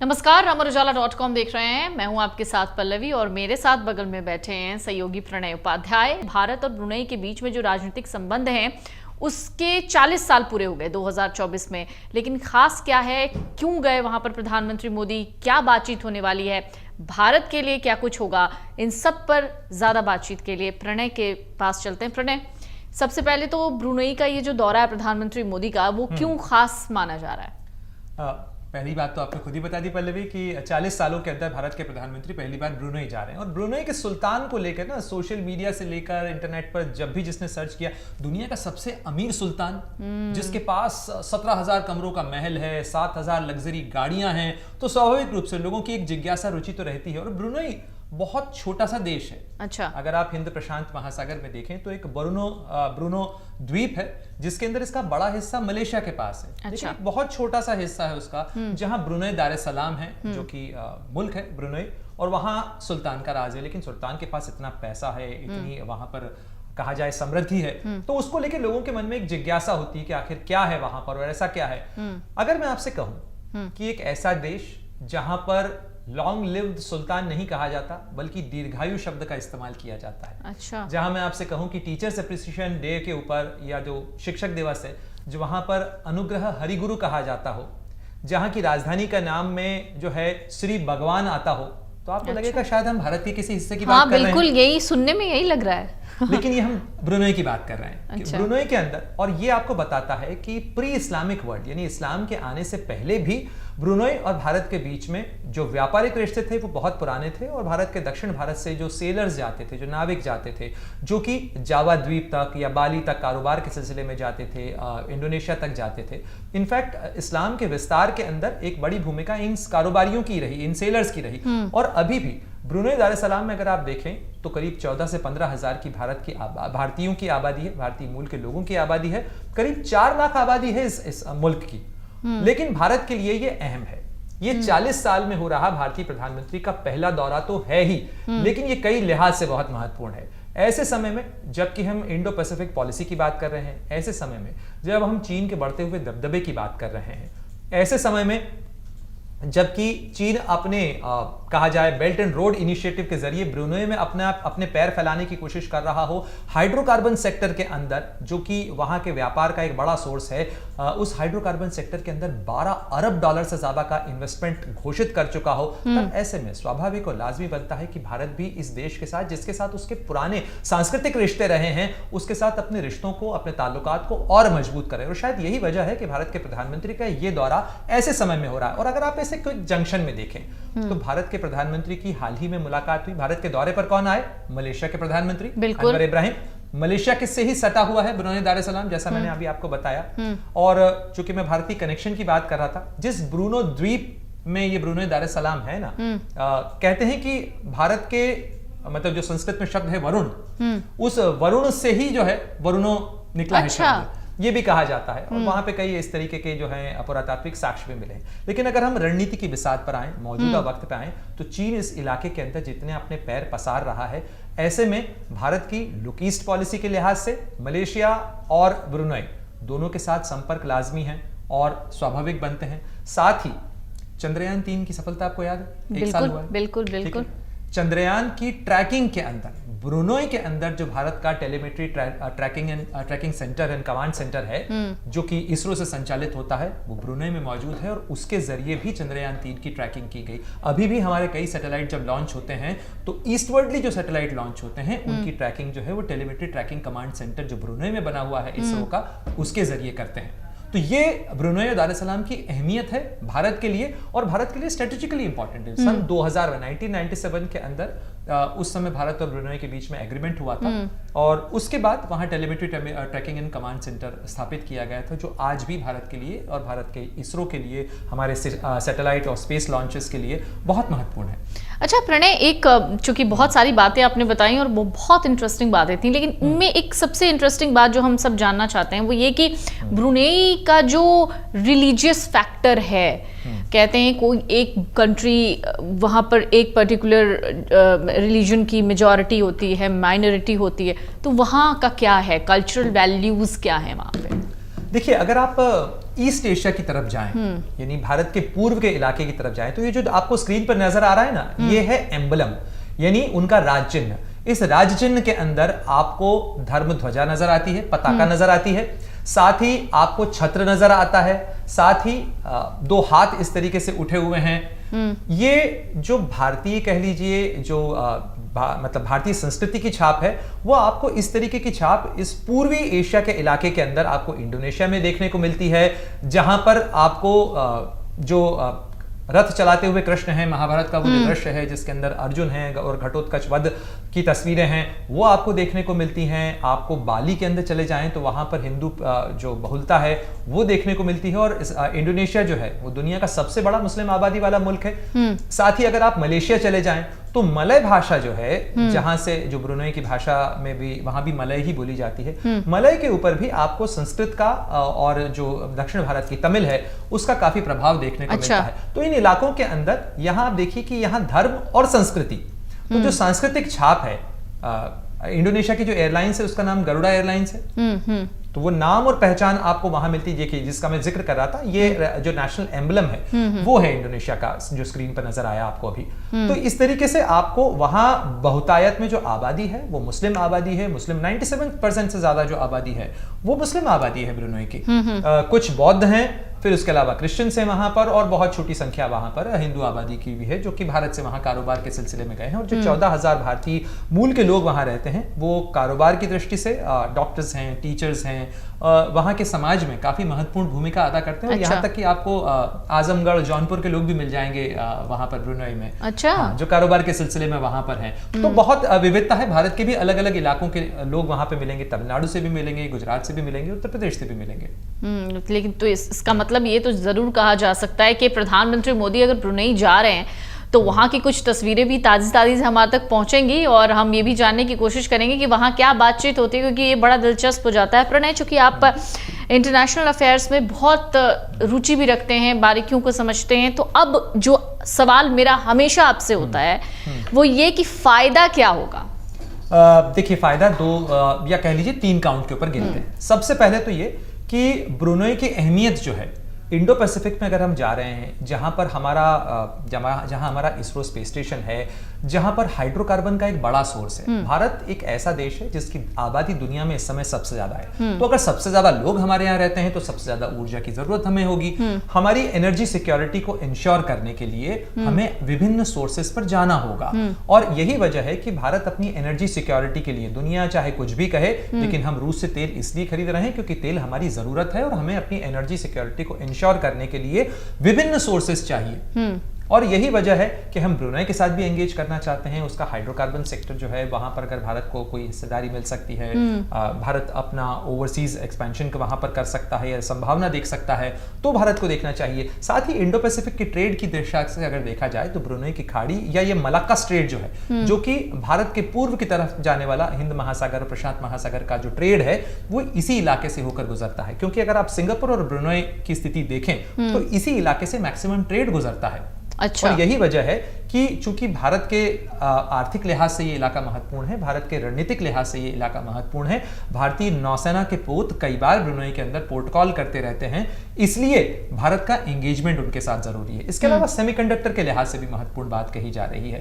नमस्कार, अमर उजाला.com देख रहे हैं। मैं हूं आपके साथ पल्लवी और मेरे साथ बगल में बैठे हैं सहयोगी प्रणय उपाध्याय। भारत और ब्रुनेई के बीच में जो राजनीतिक संबंध हैं उसके 40 साल पूरे हो गए 2024 में, लेकिन खास क्या है, क्यों गए वहां पर प्रधानमंत्री मोदी, क्या बातचीत होने वाली है, भारत के लिए क्या कुछ होगा, इन सब पर ज्यादा बातचीत के लिए प्रणय के पास चलते हैं। प्रणय, सबसे पहले तो ब्रुनेई का ये जो दौरा है प्रधानमंत्री मोदी का, वो क्यों खास माना जा रहा है? पहली बात तो आपने खुद ही बता दी पल्लवी कि 40 सालों के अंदर भारत के प्रधानमंत्री पहली बार ब्रुनेई जा रहे हैं। और ब्रुनेई के सुल्तान को लेकर ना सोशल मीडिया से लेकर इंटरनेट पर जब भी जिसने सर्च किया, दुनिया का सबसे अमीर सुल्तान जिसके पास 17,000 कमरों का महल है, 7,000 लग्जरी गाड़ियां हैं, तो स्वाभाविक रूप से लोगों की एक जिज्ञासा रुचि तो रहती है। और ब्रुनेई बहुत छोटा सा देश है। अच्छा, अगर आप हिंद प्रशांत महासागर में देखें तो एक ब्रूनो द्वीप है जिसके अंदर इसका बड़ा हिस्सा मलेशिया के पास है। अच्छा, एक बहुत छोटा सा हिस्सा है उसका जहां ब्रुनेई दार सलाम है, जो कि मुल्क है ब्रुनेई, और वहां सुल्तान का राज है। लेकिन सुल्तान के पास इतना पैसा है, इतनी वहां पर कहा जाए समृद्धि है, तो उसको लेकर लोगों के मन में एक जिज्ञासा होती है कि आखिर क्या है वहां पर और ऐसा क्या है। अगर मैं आपसे कहूं कि एक ऐसा देश जहां पर लॉन्ग लिव्ड सुल्तान नहीं कहा जाता बल्कि दीर्घायु शब्द का इस्तेमाल किया जाता है। अच्छा, जहां मैं आपसे कहूं कि टीचर्स एप्रिसिएशन डे के ऊपर या जो शिक्षक दिवस है, जो वहां पर अनुग्रह हरिगुरु कहा जाता हो, जहां की राजधानी का नाम में जो है श्री भगवान आता हो, तो आपको लगेगा शायद हम भारत के किसी हिस्से की बात कर रहे हैं। बिल्कुल, यही सुनने में यही लग रहा है। लेकिन ये हम ब्रुनेई की बात कर रहे हैं। अच्छा। ब्रुनेई के अंदर, और ये आपको बताता है कि प्री इस्लामिक वर्ल्ड यानी इस्लाम के आने से पहले भी ब्रुनेई और भारत के बीच में जो व्यापारिक रिश्ते थे वो बहुत पुराने थे। और भारत के दक्षिण भारत से जो सेलर्स जाते थे, जो नाविक जाते थे, जो कि जावा द्वीप तक या बाली तक कारोबार के सिलसिले में जाते थे, इंडोनेशिया तक जाते थे। इनफैक्ट इस्लाम के विस्तार के अंदर एक बड़ी भूमिका इन कारोबारियों की रही, इन सेलर्स की रही। और अभी भी ब्रुनेई दार सलाम में अगर आप देखें तो करीब 14 से 15 हजार की भारतीयों की आबादी है, भारतीय मूल के लोगों की आबादी है। करीब 4 लाख आबादी है इस मुल्क की। लेकिन भारत के लिए ये अहम है। ये 40 साल में हो रहा भारतीय प्रधानमंत्री का पहला दौरा तो है ही, लेकिन ये कई लिहाज से बहुत महत्वपूर्ण है। ऐसे समय में जबकि हम इंडो पैसिफिक पॉलिसी की बात कर रहे हैं, ऐसे समय में जब हम चीन के बढ़ते हुए दबदबे की बात कर रहे हैं, ऐसे समय में जबकि चीन अपने कहा जाए बेल्ट एंड रोड इनिशिएटिव के जरिए ब्रुनेई में अपने पैर फैलाने की कोशिश कर रहा हो, हाइड्रोकार्बन सेक्टर के अंदर, जो कि वहां के व्यापार का एक बड़ा सोर्स है, उस हाइड्रोकार्बन सेक्टर के अंदर 12 अरब डॉलर से ज्यादा का इन्वेस्टमेंट घोषित कर चुका हो, तब ऐसे में स्वाभाविक और लाजमी बनता है कि भारत भी इस देश के साथ, जिसके साथ उसके पुराने सांस्कृतिक रिश्ते रहे हैं, उसके साथ अपने रिश्तों को, अपने ताल्लुकात को और मजबूत करे। और शायद यही वजह है कि भारत के प्रधानमंत्री का ये दौरा ऐसे समय में हो रहा है। और अगर आप ऐसे क्विक जंक्शन में देखें तो भारत के प्रधानमंत्री की हाल ही में मुलाकात हुई। भारत के दौरे पर कौन आए? मलेशिया के प्रधानमंत्री अनवर इब्राहिम। मलेशिया किससे ही सटा हुआ है ब्रुनेई दार सलाम, जैसा मैंने अभी आपको बताया। और चूंकि मैं भारतीय कनेक्शन की बात कर रहा था, जिस ब्रूनो द्वीप में ये ब्रुनेई दार सलाम है ना, कहते हैं कि भारत के मतलब जो संस्कृत में शब्द है वरुण, उस वरुण से ही जो है वरुणो निकला है शब्द, ये भी कहा जाता है। और वहां पे कई इस तरीके के जो है पुरातात्विक साक्ष्य भी मिले। लेकिन अगर हम रणनीति की बिसात पर आए, मौजूदा वक्त पे आए, तो चीन इस इलाके के अंदर जितने अपने पैर पसार रहा है, ऐसे में भारत की लुक ईस्ट पॉलिसी के लिहाज से मलेशिया और ब्रुनेई दोनों के साथ संपर्क लाजमी है और स्वाभाविक बनते हैं। साथ ही चंद्रयान 3 की सफलता आपको याद है? एक साल हुआ है। बिल्कुल बिल्कुल। चंद्रयान की ट्रैकिंग के अंदर ब्रुनेई के अंदर जो भारत का telemetry tracking centre and command centre है, जो कि इसरो से संचालित होता है, वो ब्रुनेई में मौजूद है। और उसके जरिए भी चंद्रयान 3 की ट्रैकिंग की गई। अभी भी हमारे कई सैटेलाइट जब लॉन्च होते हैं तो ईस्टवर्डली जो सैटेलाइट लॉन्च होते हैं उनकी ट्रैकिंग जो है वो टेलीमेट्री ट्रैकिंग कमांड सेंटर जो ब्रुनेई में बना हुआ है इसरो का, उसके जरिए करते हैं। तो ये ब्रुनेई और दार सलाम की अहमियत है भारत के लिए, और भारत के लिए स्ट्रेटेजिकली इंपॉर्टेंट है। सन 1997 के अंदर उस समय भारत और ब्रुनेई के बीच में एग्रीमेंट हुआ था, और उसके बाद वहां telemetry tracking and command centre स्थापित किया गया था, जो आज भी भारत के लिए और भारत के इसरो के लिए, हमारे सैटेलाइट और स्पेस लॉन्चेस के लिए बहुत महत्वपूर्ण है। अच्छा प्रणय, एक चूंकि बहुत सारी बातें आपने बताई और वो बहुत इंटरेस्टिंग बातें थी, लेकिन उनमें एक सबसे इंटरेस्टिंग बात जो हम सब जानना चाहते हैं वो ये कि ब्रुनेई का जो रिलीजियस फैक्टर है, कहते हैं कोई एक कंट्री वहाँ पर एक पर्टिकुलर रिलीजन की मेजॉरिटी होती है, माइनॉरिटी होती है, तो वहाँ का क्या है, कल्चरल वैल्यूज क्या है वहाँ पे? देखिए, अगर आप ईस्ट एशिया की तरफ जाएं, यानी भारत के पूर्व के इलाके की तरफ जाएं, तो ये जो आपको स्क्रीन पर नजर आ रहा है ना, ये है एम्बलम, यानी उनका राज चिन्ह। इस राज चिन्ह के अंदर आपको धर्म ध्वजा नजर आती है, पताका नजर आती है, साथ ही आपको छत्र नजर आता है, साथ ही दो हाथ इस तरीके से उठे हुए हैं। ये जो भारतीय कह लीजिए जो मतलब भारतीय संस्कृति की छाप है, वो आपको इस तरीके की छाप इस पूर्वी एशिया के इलाके के अंदर आपको इंडोनेशिया में देखने को मिलती है, जहां पर आपको जो रथ चलाते हुए कृष्ण है, महाभारत का वो जो दृश्य है जिसके अंदर अर्जुन है और घटोत्कच वध की तस्वीरें हैं, वो आपको देखने को मिलती हैं। आपको बाली के अंदर चले जाएं तो वहां पर हिंदू जो बहुलता है वो देखने को मिलती है। और इंडोनेशिया जो है वो दुनिया का सबसे बड़ा मुस्लिम आबादी वाला मुल्क है। साथ ही अगर आप मलेशिया चले जाएं तो मलय भाषा जो है, जहां से जो ब्रुनई की भाषा में भी, वहां भी मलय ही बोली जाती है। मलय के ऊपर भी आपको संस्कृत का और जो दक्षिण भारत की तमिल है उसका काफी प्रभाव देखने को मिलता है। तो इन इलाकों के अंदर यहां आप देखिए कि यहां धर्म और संस्कृति, तो जो सांस्कृतिक छाप है, इंडोनेशिया की जो एयरलाइंस है उसका नाम गरुड़ा एयरलाइंस है, तो वो नाम और पहचान आपको वहां मिलती है। देखिए जिसका मैं जिक्र कर रहा था, ये जो नेशनल एम्बलम है वो है इंडोनेशिया का, जो स्क्रीन पर नजर आया आपको अभी। तो इस तरीके से आपको वहां बहुतायत में जो आबादी है वो मुस्लिम आबादी है। मुस्लिम 97% से ज्यादा जो आबादी है वो मुस्लिम आबादी है ब्रुनई की। कुछ बौद्ध हैं, फिर उसके अलावा क्रिश्चियंस हैं वहां पर, और बहुत छोटी संख्या वहां पर हिंदू आबादी की भी है जो कि भारत से वहां कारोबार के सिलसिले में गए हैं। और जो 14,000 भारतीय मूल के लोग वहां रहते हैं वो कारोबार की दृष्टि से डॉक्टर्स हैं, टीचर्स हैं, वहां के समाज में काफी महत्वपूर्ण भूमिका अदा करते हैं। और यहाँ तक कि आपको आजमगढ़, जौनपुर के लोग भी मिल जाएंगे वहां पर ब्रुनई में, जो कारोबार के सिलसिले में वहां पर हैं। तो बहुत विविधता है। भारत के भी अलग अलग इलाकों के लोग वहां पे मिलेंगे, तमिलनाडु से भी मिलेंगे, गुजरात से भी मिलेंगे, उत्तर प्रदेश से भी मिलेंगे। लेकिन तो इसका मतलब ये तो जरूर कहा जा सकता है कि प्रधानमंत्री मोदी अगर ब्रुनई जा रहे हैं तो वहाँ की कुछ तस्वीरें भी ताज़ी हमारे तक पहुँचेंगी, और हम ये भी जानने की कोशिश करेंगे कि वहाँ क्या बातचीत होती है, क्योंकि ये बड़ा दिलचस्प हो जाता है। प्रणय, चूंकि आप इंटरनेशनल अफेयर्स में बहुत रुचि भी रखते हैं, बारीकियों को समझते हैं, तो अब जो सवाल मेरा हमेशा आपसे होता है वो ये कि फ़ायदा क्या होगा? देखिए, फ़ायदा दो या कह लीजिए 3 काउंट के ऊपर गिनते हैं। सबसे पहले तो ये कि ब्रुनई की अहमियत जो है इंडो पैसिफिक में अगर हम जा रहे हैं, जहां पर जहां हमारा इसरो स्पेस स्टेशन है, जहां पर हाइड्रोकार्बन का एक बड़ा सोर्स है। भारत एक ऐसा देश है जिसकी आबादी दुनिया में इस समय सबसे ज्यादा है। तो अगर सबसे ज्यादा लोग हमारे यहाँ रहते हैं तो सबसे ज्यादा ऊर्जा की जरूरत हमें होगी। हमारी एनर्जी सिक्योरिटी को इंश्योर करने के लिए हमें विभिन्न सोर्सेस पर जाना होगा। और यही वजह है कि भारत अपनी एनर्जी सिक्योरिटी के लिए, दुनिया चाहे कुछ भी कहे, लेकिन हम रूस से तेल इसलिए खरीद रहे हैं क्योंकि तेल हमारी जरूरत है और हमें अपनी एनर्जी सिक्योरिटी को इंश्योर करने के लिए विभिन्न सोर्सेस चाहिए। और यही वजह है कि हम ब्रुनई के साथ भी एंगेज करना चाहते हैं। उसका हाइड्रोकार्बन सेक्टर जो है, वहां पर अगर भारत को कोई हिस्सेदारी मिल सकती है, भारत अपना ओवरसीज एक्सपेंशन को वहां पर कर सकता है या संभावना देख सकता है, तो भारत को देखना चाहिए। साथ ही इंडो पैसिफिक की ट्रेड की दिशा से अगर देखा जाए तो ब्रुनई की खाड़ी या ये मलक्का स्ट्रेट जो है, जो कि भारत के पूर्व की तरफ जाने वाला हिंद महासागर और प्रशांत महासागर का जो ट्रेड है वो इसी इलाके से होकर गुजरता है। क्योंकि अगर आप सिंगापुर और ब्रुनई की स्थिति देखें तो इसी इलाके से मैक्सिमम ट्रेड गुजरता है। अच्छा। और यही वजह है कि चूंकि भारत के आर्थिक लिहाज से ये इलाका महत्वपूर्ण है, भारत के रणनीतिक लिहाज से ये इलाका महत्वपूर्ण है, भारतीय नौसेना के पोत कई बार ब्रुनई के अंदर पोर्टकॉल करते रहते हैं, इसलिए भारत का एंगेजमेंट उनके साथ जरूरी है। इसके अलावा सेमीकंडक्टर के लिहाज से भी महत्वपूर्ण बात कही जा रही है।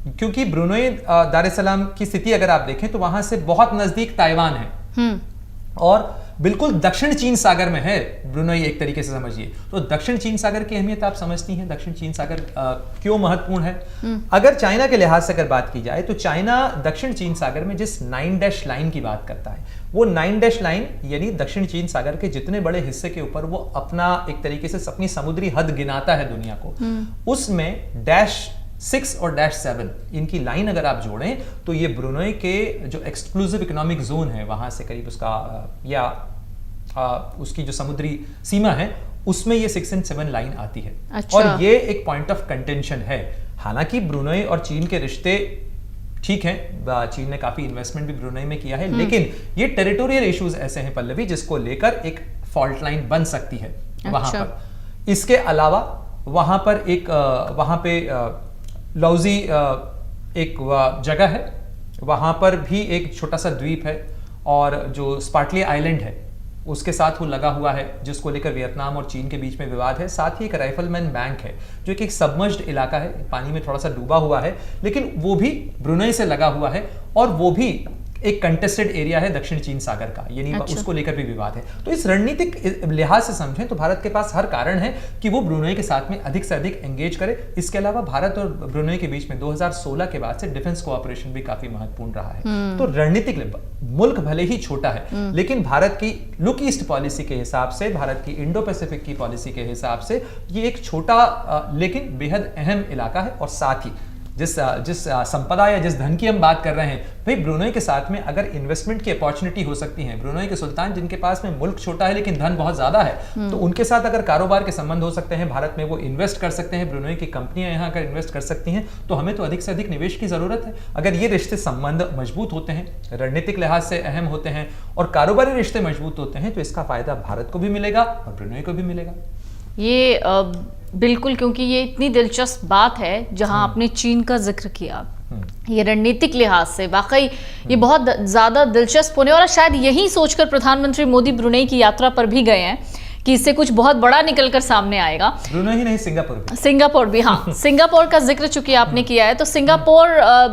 क्योंकि ब्रुनई दार एस सलाम की स्थिति अगर आप देखें तो वहां से बहुत नजदीक ताइवान है और बिल्कुल दक्षिण चीन सागर में है ब्रुनई, एक तरीके से समझिए। तो दक्षिण चीन सागर की अहमियत आप समझती हैं, दक्षिण चीन सागर क्यों महत्वपूर्ण है? अगर चाइना के लिहाज से अगर बात की जाए तो चाइना दक्षिण चीन सागर में जिस 9 डैश लाइन की बात करता है, वो 9 डैश लाइन यानी दक्षिण चीन सागर के जितने बड़े हिस्से के ऊपर वो अपना एक तरीके से अपनी समुद्री हद गिनाता है दुनिया को, उसमें -6 और -7 इनकी लाइन अगर आप जोड़ें तो ये ब्रुनई के जो एक्सक्लूसिव इकोनॉमिक जोन है वहां से करीब उसका या उसकी जो समुद्री सीमा है उसमें ये 6 और 7 लाइन आती है। अच्छा। और ये एक पॉइंट ऑफ कंटेंशन है। हालांकि ब्रुनई और चीन के रिश्ते ठीक हैं, चीन ने काफी इन्वेस्टमेंट भी ब्रुनई में किया है, लेकिन ये टेरिटोरियल इश्यूज ऐसे हैं पल्लवी जिसको लेकर एक फॉल्ट लाइन बन सकती है वहां पर। इसके अलावा वहां पर एक वहां पे लौजी एक जगह है, वहां पर भी एक छोटा सा द्वीप है, और जो स्पार्टली आइलैंड है उसके साथ वो लगा हुआ है, जिसको लेकर वियतनाम और चीन के बीच में विवाद है। साथ ही एक राइफलमैन बैंक है जो कि एक सबमर्ज्ड इलाका है, पानी में थोड़ा सा डूबा हुआ है, लेकिन वो भी ब्रुनेई से लगा हुआ है और वो भी एक कंटेस्टेड एरिया है दक्षिण चीन सागर का, यानी उसको लेकर भी विवाद है। तो इस रणनीतिक लिहाज से समझें तो भारत के पास हर कारण है कि वो ब्रुनेई के साथ में अधिक से अधिक एंगेज करे। इसके अलावा भारत और ब्रुनेई के बीच में 2016 के बाद से डिफेंस कोऑपरेशन भी काफी महत्वपूर्ण रहा है। तो रणनीतिक मुल्क भले ही छोटा है, लेकिन भारत की लुक ईस्ट पॉलिसी के हिसाब से, भारत की इंडो पैसिफिक की पॉलिसी के हिसाब से ये एक छोटा लेकिन बेहद अहम इलाका है। और साथ ही जिस संपदा या जिस धन की हम बात कर रहे हैं, भाई ब्रुनेई के साथ में अगर इन्वेस्टमेंट की अपॉर्चुनिटी हो सकती है, ब्रुनेई के सुल्तान जिनके पास में मुल्क छोटा है लेकिन धन बहुत ज्यादा है, तो उनके साथ अगर कारोबार के संबंध हो सकते हैं, भारत में वो इन्वेस्ट कर सकते हैं, ब्रुनेई की कंपनियां यहाँ अगर इन्वेस्ट कर सकती हैं, तो हमें तो अधिक से अधिक निवेश की जरूरत है। अगर ये रिश्ते संबंध मजबूत होते हैं, रणनीतिक लिहाज से अहम होते हैं और कारोबारी रिश्ते मजबूत होते हैं, तो इसका फायदा भारत को भी मिलेगा और ब्रुनेई को भी मिलेगा। ये बिल्कुल, क्योंकि ये इतनी दिलचस्प बात है जहां आपने चीन का जिक्र किया, ये रणनीतिक लिहाज से वाकई ये बहुत ज्यादा दिलचस्प होने वाला। शायद यही सोचकर प्रधानमंत्री मोदी ब्रुनेई की यात्रा पर भी गए हैं कि इससे कुछ बहुत बड़ा निकलकर सामने आएगा। ब्रुनेई ही नहीं, सिंगापुर भी हाँ सिंगापुर का जिक्र चूंकि आपने किया है, तो सिंगापुर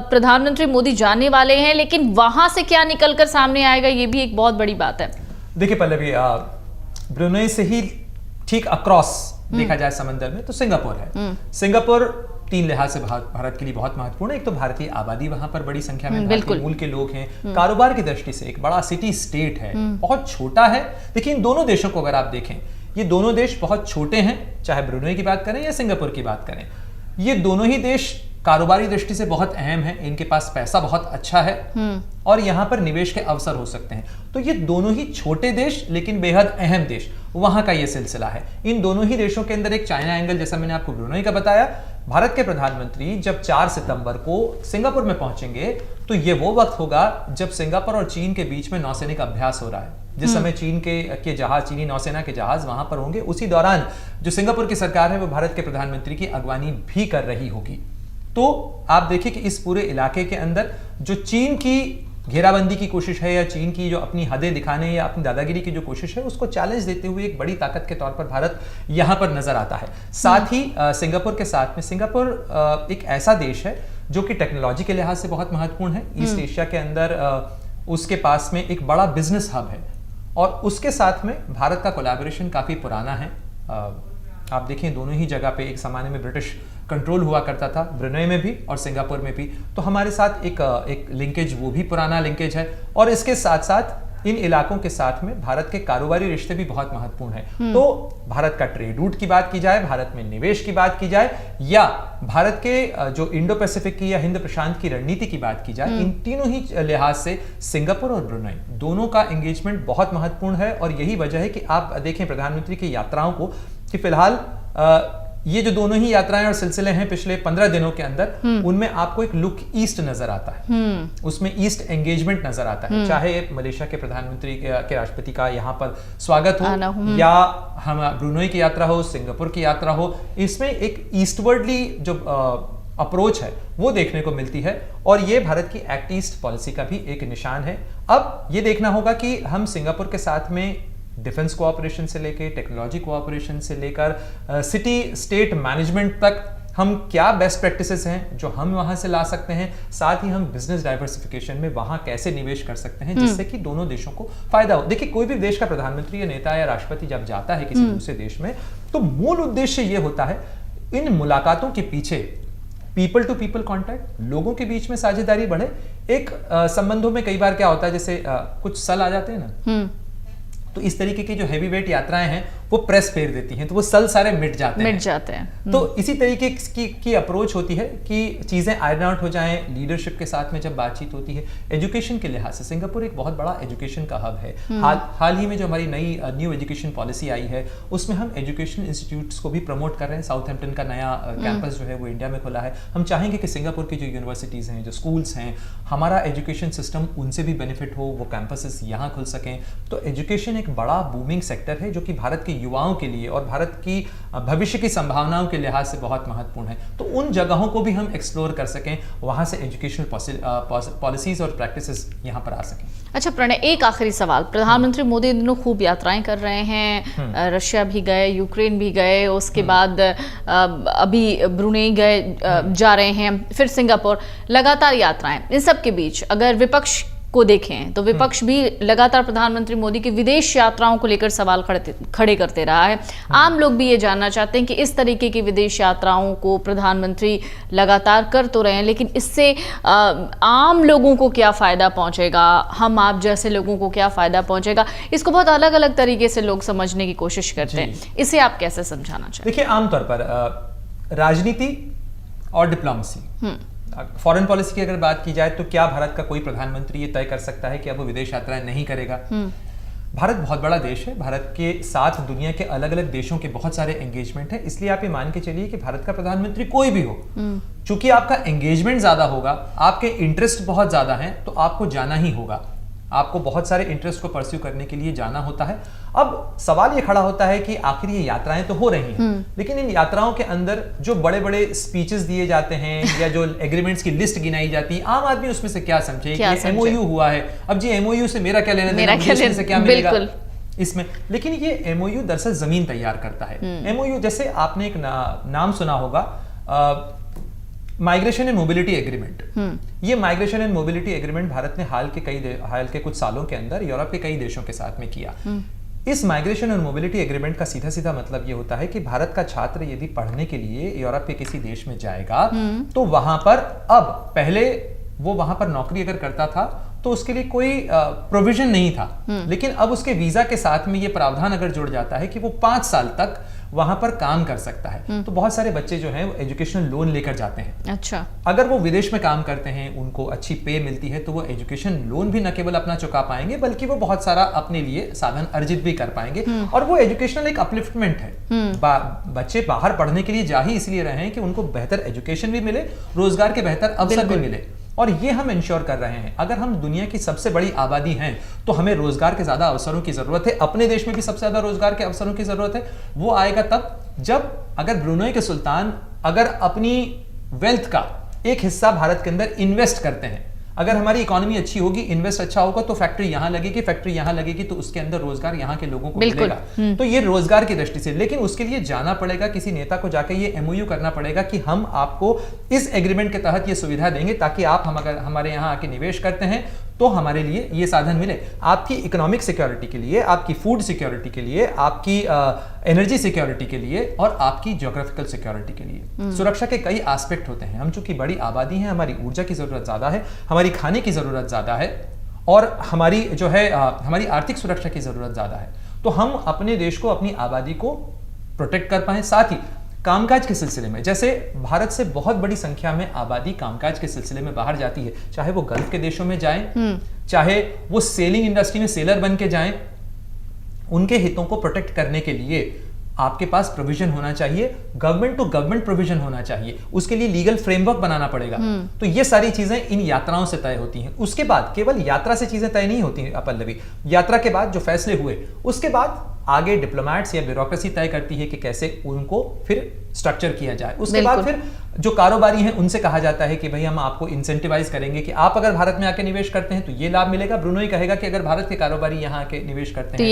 प्रधानमंत्री मोदी जाने वाले हैं, लेकिन वहां से क्या निकलकर सामने आएगा ये भी एक बहुत बड़ी बात है। देखिए पल्लवी, ब्रुनेई से ही ठीक अक्रॉस देखा जाए समंदर में तो सिंगापुर है। सिंगापुर 3 लिहाज से भारत के लिए बहुत महत्वपूर्ण है। एक तो भारतीय आबादी वहां पर बड़ी संख्या में भारतीय मूल के लोग हैं, कारोबार की दृष्टि से एक बड़ा सिटी स्टेट है, बहुत छोटा है। देखिए इन दोनों देशों को अगर आप देखें, ये दोनों देश बहुत छोटे हैं, चाहे ब्रुनेई की बात करें या सिंगापुर की बात करें। ये दोनों ही देश कारोबारी दृष्टि से बहुत अहम है, इनके पास पैसा बहुत अच्छा है और यहाँ पर निवेश के अवसर हो सकते हैं। तो ये दोनों ही छोटे देश लेकिन बेहद अहम देश, वहां का ये सिलसिला है। इन दोनों ही देशों के अंदर एक चाइना एंगल, जैसा मैंने आपको ब्रुनेई का बताया। भारत के प्रधानमंत्री जब 4 सितंबर को सिंगापुर में पहुंचेंगे तो ये वो वक्त होगा जब सिंगापुर और चीन के बीच में नौसैनिक अभ्यास हो रहा है। जिस समय चीन के जहाज, चीनी नौसेना के जहाज वहां पर होंगे, उसी दौरान जो सिंगापुर की सरकार है वो भारत के प्रधानमंत्री की अगवानी भी कर रही होगी। तो आप देखिए कि इस पूरे इलाके के अंदर जो चीन की घेराबंदी की कोशिश है या चीन की जो अपनी हदें दिखाने या अपनी दादागिरी की जो कोशिश है, उसको चैलेंज देते हुए एक बड़ी ताकत के तौर पर भारत यहां पर नजर आता है। साथ ही सिंगापुर के साथ में, सिंगापुर एक ऐसा देश है जो कि टेक्नोलॉजी के लिहाज से बहुत महत्वपूर्ण है। ईस्ट एशिया के अंदर उसके पास में एक बड़ा बिजनेस हब है और उसके साथ में भारत का कोलैबोरेशन काफी पुराना है। आप देखें दोनों ही जगह पे एक जमाने में ब्रिटिश कंट्रोल हुआ करता था, ब्रुनेई में भी और सिंगापुर में भी। तो हमारे साथ एक लिंकेज, वो भी पुराना लिंकेज है। और इसके साथ साथ इन इलाकों के साथ में भारत के कारोबारी रिश्ते भी बहुत महत्वपूर्ण है। तो भारत का ट्रेड रूट की बात की जाए, भारत में निवेश की बात की जाए, या भारत के जो इंडो पैसिफिक की या हिंद प्रशांत की रणनीति की बात की जाए, इन तीनों ही लिहाज से सिंगापुर और ब्रुनेई दोनों का एंगेजमेंट बहुत महत्वपूर्ण है। और यही वजह है कि आप देखें प्रधानमंत्री की यात्राओं को कि फिलहाल ये जो दोनों ही यात्राएं और सिलसिले हैं पिछले 15 दिनों के अंदर, उनमें आपको एक लुक ईस्ट नजर आता है, उसमें ईस्ट एंगेजमेंट नजर आता है। चाहे मलेशिया के प्रधानमंत्री के राष्ट्रपति का यहाँ पर स्वागत हो, या हम ब्रुनेई की यात्रा हो, सिंगापुर की यात्रा हो, इसमें एक ईस्टवर्डली जो अप्रोच है वो देखने को मिलती है। और ये भारत की एक्ट ईस्ट पॉलिसी का भी एक निशान है। अब ये देखना होगा कि हम सिंगापुर के साथ में डिफेंस कोऑपरेशन से लेकर टेक्नोलॉजी कोऑपरेशन से लेकर सिटी स्टेट मैनेजमेंट तक हम क्या बेस्ट प्रैक्टिसेस हैं जो हम वहां से ला सकते हैं, साथ ही हम बिजनेस डाइवर्सिफिकेशन में वहां कैसे निवेश कर सकते हैं जिससे कि दोनों देशों को फायदा हो। देखिए कोई भी देश का प्रधानमंत्री या नेता या राष्ट्रपति जब जाता है किसी दूसरे देश में, तो मूल उद्देश्य ये होता है इन मुलाकातों के पीछे पीपल टू पीपल कॉन्टैक्ट, लोगों के बीच में साझेदारी बढ़े। एक संबंधों में कई बार क्या होता है, जैसे कुछ सल आ जाते हैं ना, तो इस तरीके की जो हैवी वेट यात्राएं हैं वो प्रेस फेर देती हैं, तो वो सल सारे मिट जाते हैं। तो इसी तरीके की अप्रोच होती है कि चीजें आयरन आउट हो जाएं। लीडरशिप के साथ में जब बातचीत होती है, एजुकेशन के लिहाज से सिंगापुर एक बहुत बड़ा एजुकेशन का हब है। हाल ही में जो हमारी नई न्यू एजुकेशन पॉलिसी आई है, उसमें हम एजुकेशन इंस्टीट्यूट्स को भी प्रमोट कर रहे हैं। साउथहैम्पटन का नया कैंपस जो है वो इंडिया में खुला है। हम चाहेंगे कि सिंगापुर की जो यूनिवर्सिटीज हैं, जो स्कूल्स हैं, हमारा एजुकेशन सिस्टम उनसे भी बेनिफिट हो, वो कैंपसेस यहाँ खुल सकें। तो एजुकेशन एक बड़ा बूमिंग सेक्टर है जो कि भारत की युवाओं के लिए और भारत की भविष्य की संभावनाओं के लिहाज से बहुत महत्वपूर्ण है। तो उन जगहों को भी हम एक्सप्लोर कर सकें, वहां से एजुकेशनल पॉलिसीज और प्रैक्टिसेस यहाँ पर आ सकें। अच्छा प्रणय, एक आखिरी सवाल। प्रधानमंत्री मोदी इन दिनों खूब यात्राएं कर रहे हैं, रशिया भी गए, यूक्रेन भी गए, उसके बाद अभी ब्रुनेई गए, जा रहे हैं, फिर सिंगापुर, लगातार यात्राएं। इन सब के बीच अगर विपक्ष को देखें तो विपक्ष भी लगातार प्रधानमंत्री मोदी की विदेश यात्राओं को लेकर सवाल खड़े करते रहा है। आम लोग भी ये जानना चाहते हैं कि इस तरीके की विदेश यात्राओं को प्रधानमंत्री लगातार कर तो रहे हैं, लेकिन इससे आम लोगों को क्या फ़ायदा पहुंचेगा, हम आप जैसे लोगों को क्या फ़ायदा पहुंचेगा, इसको बहुत अलग अलग तरीके से लोग समझने की कोशिश करते हैं। इसे आप कैसे समझाना चाहते हैं? देखिए, आमतौर पर राजनीति और डिप्लोमेसी, फॉरेन पॉलिसी की अगर बात की जाए तो क्या भारत का कोई प्रधानमंत्री ये तय कर सकता है कि अब वो विदेश यात्राएं नहीं करेगा? भारत बहुत बड़ा देश है, भारत के साथ दुनिया के अलग अलग देशों के बहुत सारे एंगेजमेंट है, इसलिए आप ये मान के चलिए कि भारत का प्रधानमंत्री कोई भी हो, चूंकि आपका एंगेजमेंट ज्यादा होगा, आपके इंटरेस्ट बहुत ज्यादा हैं, तो आपको जाना ही होगा, आपको बहुत सारे इंटरेस्ट को परस्यू करने के लिए जाना होता है। अब सवाल ये खड़ा होता है कि आखिर ये यात्राएं तो हो रही हैं, लेकिन इन यात्राओं के अंदर जो बड़े बड़े स्पीचेस दिए जाते हैं या जो एग्रीमेंट्स की लिस्ट गिनाई जाती है, आम आदमी उसमें से क्या समझे कि ये एमओयू हुआ है, अब जी एमओयू से मेरा क्या लेना देना, से क्या मिलेगा इसमें। लेकिन ये एमओयू दरअसल जमीन तैयार करता है। एमओयू जैसे आपने एक नाम सुना होगा, माइग्रेशन एंड मोबिलिटी एग्रीमेंट। ये migration and mobility agreement Bharat ने हाल के कुछ सालों के अंदर यूरोप के कई देशों के साथ में किया। इस माइग्रेशन और मोबिलिटी एग्रीमेंट का सीधा सीधा मतलब ये होता है कि भारत का छात्र यदि पढ़ने के लिए यूरोप के किसी देश में जाएगा तो वहां पर, अब पहले वो वहां पर नौकरी अगर करता था तो उसके लिए कोई प्रोविजन नहीं था, लेकिन अब उसके वीजा के साथ में ये प्रावधान अगर जुड़ जाता है कि वो 5 साल तक वहां पर काम कर सकता है। तो बहुत सारे बच्चे जो हैं वो एजुकेशनल लोन लेकर जाते हैं। अच्छा, अगर वो विदेश में काम करते हैं, उनको अच्छी पे मिलती है, तो वो एजुकेशन लोन भी न केवल अपना चुका पाएंगे बल्कि वो बहुत सारा अपने लिए साधन अर्जित भी कर पाएंगे। और वो एजुकेशनल एक अपलिफ्टमेंट है। बच्चे बाहर पढ़ने के लिए जा ही इसलिए रहे हैं कि उनको बेहतर एजुकेशन भी मिले, रोजगार के बेहतर अवसर भी मिले, और ये हम इंश्योर कर रहे हैं। अगर हम दुनिया की सबसे बड़ी आबादी हैं तो हमें रोजगार के ज्यादा अवसरों की जरूरत है। अपने देश में भी सबसे ज्यादा रोजगार के अवसरों की जरूरत है। वो आएगा तब जब अगर ब्रुनेई के सुल्तान अगर अपनी वेल्थ का एक हिस्सा भारत के अंदर इन्वेस्ट करते हैं, अगर हमारी इकोनॉमी अच्छी होगी, इन्वेस्ट अच्छा होगा, तो फैक्ट्री यहां लगेगी, फैक्ट्री यहां लगेगी तो उसके अंदर रोजगार यहां के लोगों को मिलेगा। तो ये रोजगार की दृष्टि से, लेकिन उसके लिए जाना पड़ेगा, किसी नेता को जाकर ये एमओयू करना पड़ेगा कि हम आपको इस एग्रीमेंट के तहत ये सुविधा देंगे ताकि आप हम अगर हमारे यहाँ आके निवेश करते हैं तो हमारे लिए ये साधन मिले। आपकी इकोनॉमिक सिक्योरिटी के लिए, आपकी फूड सिक्योरिटी के लिए, आपकी एनर्जी सिक्योरिटी के लिए और आपकी ज्योग्राफिकल सिक्योरिटी के लिए। सुरक्षा के कई एस्पेक्ट होते हैं। हम चूंकि बड़ी आबादी है, हमारी ऊर्जा की जरूरत ज्यादा है, हमारी खाने की जरूरत ज्यादा है और हमारी जो है हमारी आर्थिक सुरक्षा की जरूरत ज्यादा है। तो हम अपने देश को, अपनी आबादी को प्रोटेक्ट कर पाए। साथ ही कामकाज के सिलसिले में, जैसे भारत से बहुत बड़ी संख्या में आबादी कामकाज के सिलसिले में बाहर जाती है, चाहे वो गल्फ के देशों में जाएं, चाहे वो सेलिंग इंडस्ट्री में सेलर बन के जाएं, उनके हितों को प्रोटेक्ट करने के लिए आपके पास प्रोविजन होना चाहिए, गवर्नमेंट टू गवर्नमेंट प्रोविजन होना चाहिए, उसके लिए लीगल फ्रेमवर्क बनाना पड़ेगा। तो ये सारी चीजें इन यात्राओं से तय होती हैं। उसके बाद केवल यात्रा से चीजें तय नहीं होती हैं पल्लवी, यात्रा के बाद जो फैसले हुए उसके बाद आगे डिप्लोमेट्स या ब्यूरोक्रेसी तय करती है कि कैसे उनको फिर स्ट्रक्चर किया जाए। उसके बाद फिर जो कारोबारी हैं उनसे कहा जाता है कि भाई हम आपको इंसेंटिवाइज करेंगे कि आप अगर भारत में आके निवेश करते हैं तो ये लाभ मिलेगा। ब्रुनेई कहेगा कि अगर भारत के कारोबारी यहाँ आके निवेश करते हैं तो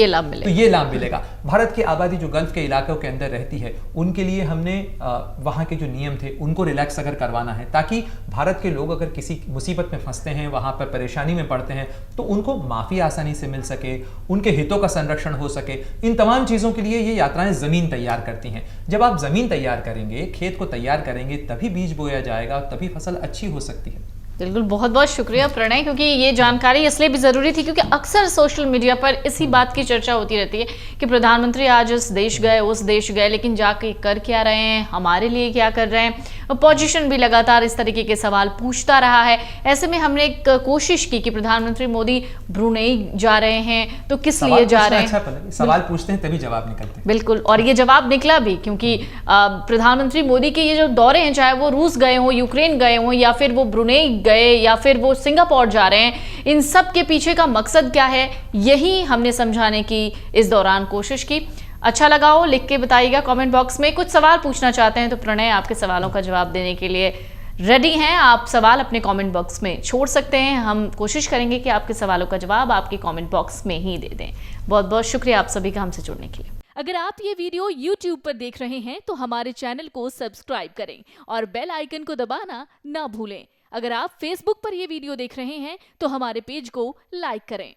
ये लाभ मिलेगा। भारत की आबादी जो गल्फ के इलाकों के अंदर रहती है उनके लिए हमने वहाँ के जो नियम थे उनको रिलैक्स अगर करवाना है, ताकि भारत के लोग अगर किसी मुसीबत में फंसते हैं, वहाँ पर परेशानी में पड़ते हैं, तो उनको माफी आसानी से मिल सके, उनके हितों का संरक्षण हो सके। इन तमाम चीजों के लिए ये यात्राएं जमीन तैयार करती हैं। जब आप जमीन तैयार करेंगे, खेत को तैयार करेंगे, तभी बीज बोया जाएगा, तभी फसल अच्छी हो सकती है। बिल्कुल, बहुत बहुत शुक्रिया प्रणय, क्योंकि ये जानकारी इसलिए भी ज़रूरी थी क्योंकि अक्सर सोशल मीडिया पर इसी बात की चर्चा होती रहती है कि प्रधानमंत्री आज इस देश गए, उस देश गए, लेकिन जाके कर क्या रहे हैं, हमारे लिए क्या कर रहे हैं। अपोजिशन भी लगातार इस तरीके के सवाल पूछता रहा है। ऐसे में हमने एक कोशिश की कि प्रधानमंत्री मोदी ब्रुनेई जा रहे हैं तो किस लिए जा रहे हैं, सवाल पूछते हैं तभी जवाब निकलते हैं। बिल्कुल, और ये जवाब निकला भी, क्योंकि प्रधानमंत्री मोदी के ये जो दौरे हैं, चाहे वो रूस गए हों, यूक्रेन गए हों, या फिर वो ब्रुनेई गए, या फिर वो सिंगापुर जा रहे हैं, इन सब के पीछे का मकसद क्या है, यही हमने समझाने की इस दौरान कोशिश की। अच्छा लगा हो लिख के बताइएगा कमेंट बॉक्स में। कुछ सवाल पूछना चाहते हैं तो प्रणय आपके सवालों का जवाब देने के लिए रेडी हैं। आप सवाल अपने कमेंट बॉक्स में छोड़ सकते हैं, हम कोशिश करेंगे कि आपके सवालों का जवाब आपके कमेंट बॉक्स में ही दे दें। बहुत बहुत शुक्रिया आप सभी का हमसे जुड़ने के लिए। अगर आप ये वीडियो YouTube पर देख रहे हैं तो हमारे चैनल को सब्सक्राइब करें और बेल आइकन को दबाना ना भूलें। अगर आप Facebook पर ये वीडियो देख रहे हैं तो हमारे पेज को लाइक करें।